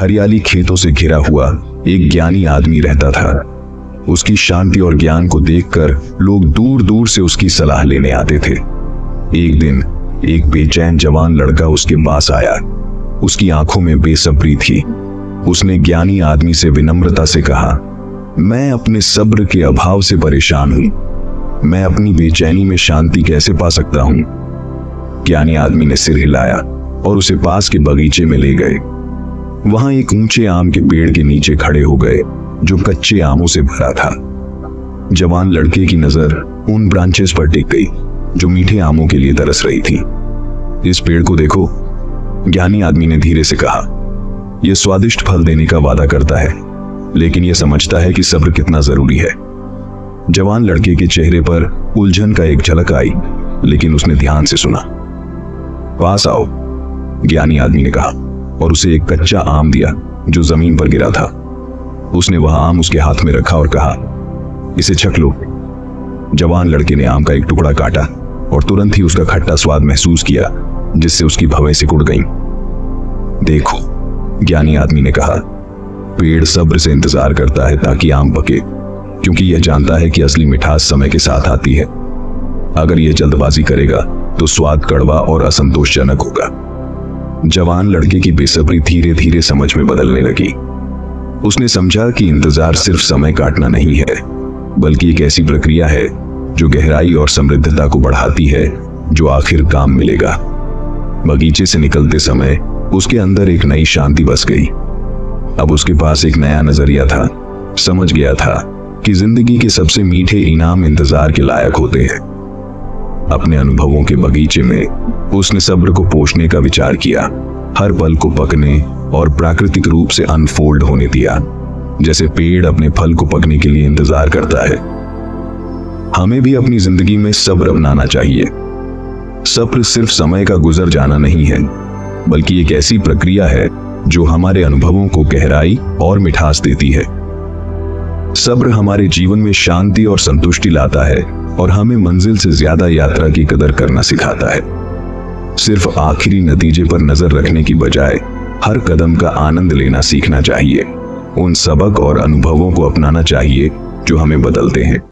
हरियाली खेतों से घिरा हुआ एक ज्ञानी आदमी रहता था। उसकी शांति और ज्ञान को देखकर लोग दूर दूर से उसकी सलाह लेने आते थे। एक दिन एक बेचैन जवान लड़का उसके पास आया। उसकी आंखों में बेसब्री थी। उसने ज्ञानी आदमी से विनम्रता से कहा, मैं अपने सब्र के अभाव से परेशान हूं। मैं अपनी बेचैनी में शांति कैसे पा सकता हूं? ज्ञानी आदमी ने सिर हिलाया और उसे पास के बगीचे में ले गए। वहां एक ऊंचे आम के पेड़ के नीचे खड़े हो गए जो कच्चे आमों से भरा था। जवान लड़के की नजर उन ब्रांचेस पर टिक गई जो मीठे आमों के लिए तरस रही थी। इस पेड़ को देखो, ज्ञानी आदमी ने धीरे से कहा। यह स्वादिष्ट फल देने का वादा करता है, लेकिन यह समझता है कि सब्र कितना जरूरी है। जवान लड़के के चेहरे पर उलझन का एक झलक आई, लेकिन उसने ध्यान से सुना। पास आओ, ज्ञानी आदमी ने कहा और उसे एक कच्चा आम दिया जो जमीन पर गिरा था। उसने वह आम उसके हाथ में रखा और कहा, इसे छक लो। जवान लड़के ने आम का एक टुकड़ा काटा और तुरंत ही उसका खट्टा स्वाद महसूस किया, जिससे उसकी भवें सिकुड़ गईं। देखो, ज्ञानी आदमी ने कहा, पेड़ सब्र से इंतजार करता है ताकि आम पके, क्योंकि यह जानता है कि असली मिठास समय के साथ आती है। अगर यह जल्दबाजी करेगा तो स्वाद कड़वा और असंतोषजनक होगा। जवान लड़के की बेसब्री धीरे धीरे समझ में बदलने लगी। उसने समझा कि इंतजार सिर्फ समय काटना नहीं है, बल्कि एक ऐसी प्रक्रिया है जो गहराई और समृद्धता को बढ़ाती है, जो आखिर काम मिलेगा। बगीचे से निकलते समय उसके अंदर एक नई शांति बस गई। अब उसके पास एक नया नजरिया था। समझ गया था कि जिंदगी के सबसे मीठे इनाम इंतजार के लायक होते हैं। अपने अनुभवों के बगीचे में उसने सब्र को पोषने का विचार किया, हर पल को पकने और प्राकृतिक रूप से अनफोल्ड होने दिया, जैसे पेड़ अपने फल को पकने के लिए इंतजार करता है। हमें भी अपनी जिंदगी में सब्र अपनाना चाहिए। सब्र सिर्फ समय का गुजर जाना नहीं है, बल्कि एक ऐसी प्रक्रिया है जो हमारे अनुभवों को गहराई और मिठास देती है। सब्र हमारे जीवन में शांति और संतुष्टि लाता है और हमें मंजिल से ज्यादा यात्रा की कदर करना सिखाता है। सिर्फ आखिरी नतीजे पर नजर रखने की बजाय हर कदम का आनंद लेना सीखना चाहिए। उन सबक और अनुभवों को अपनाना चाहिए जो हमें बदलते हैं।